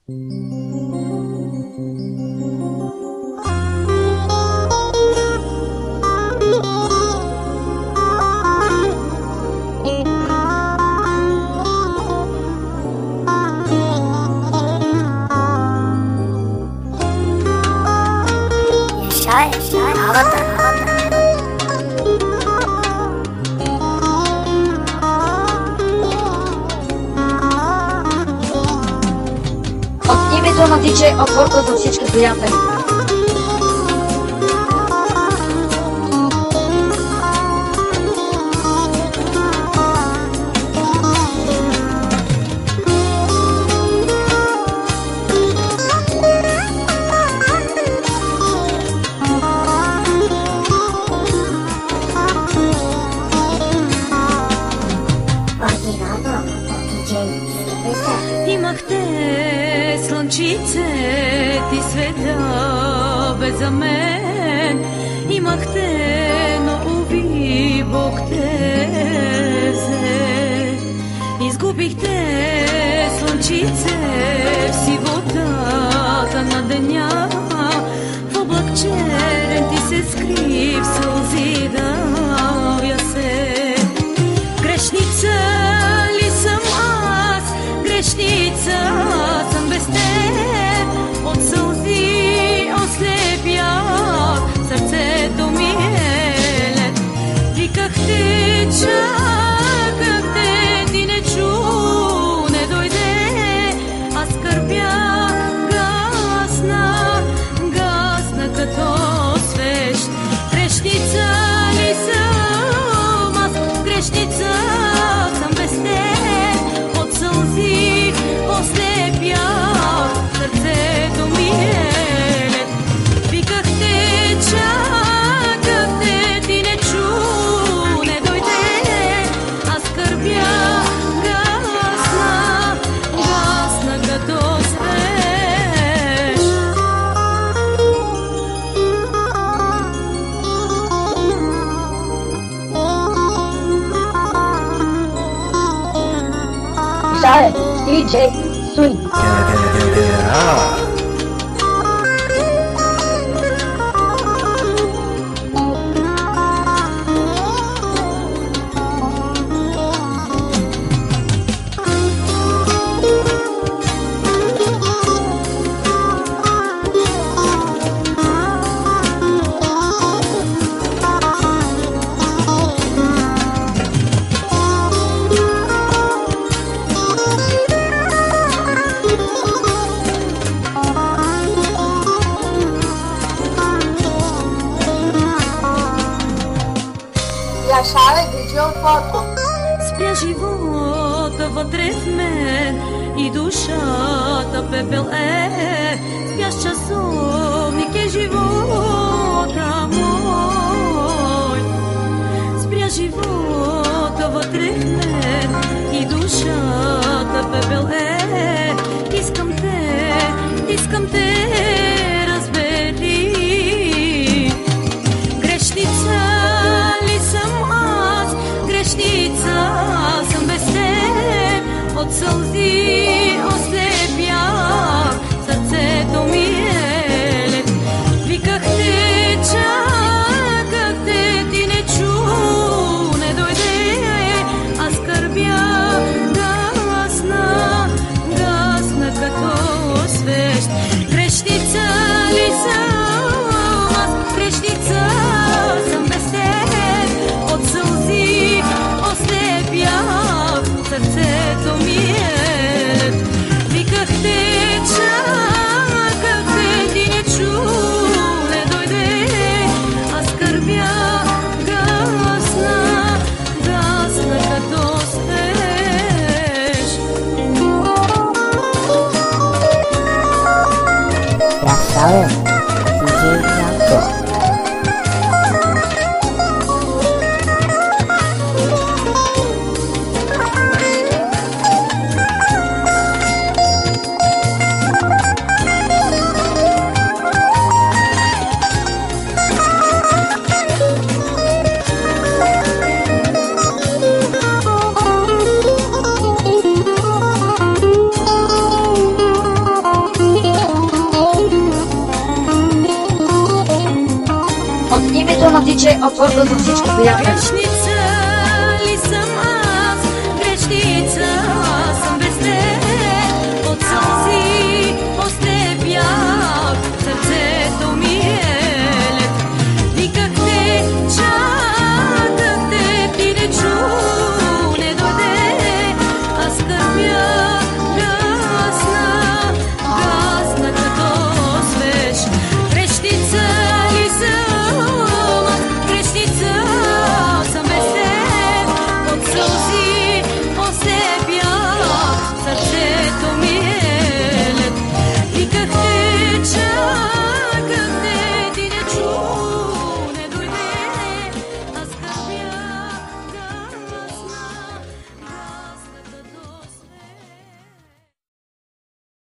На DJ от Порто за всички приятели. Имахте слънчице, ти светя бе за мен. Имахте, но уви Бог те взе. Изгубихте слънчице в сивотата на деня. В облак черен ти се скри, в сълзи давя се. Грешница ли съм аз? Грешница съм без теб, от сълзи ослепях, сърцето ми е лед. Викахте, чакахте, ти не чу, не дойде, аз скърбях, гасна като свещ. Грешница ли съм аз? Грешница съм без теб, от сълзи ослепях, сърцето ми е лед. Викахте, чакахте, ти не чу, не дойде, аз скърбях, гасна като свеж. Шае, DJ Swing. Спря живота вътре в мен и душата пепел е. Спящ часовник е живота мой. Спря живота вътре в мен и душата пепел е. Искам те, разбери. Грешница ли съм аз? Грешница съм без теб, от сълзи ослепях, сърцето ми е лед. Викахте, чакахте, ти не чу, не дойде, аз скърбях, гасна като свещ. Грешница ли съм аз? Грешница съм без теб, от сълзи ослепях, сърцето ми е лед. Викахте, чакахте, ти не чу, не дойде, аз скърбях, гасна като свеж. Красавец, DJ Janko. DJ, otvorko za всички приятели. Вечни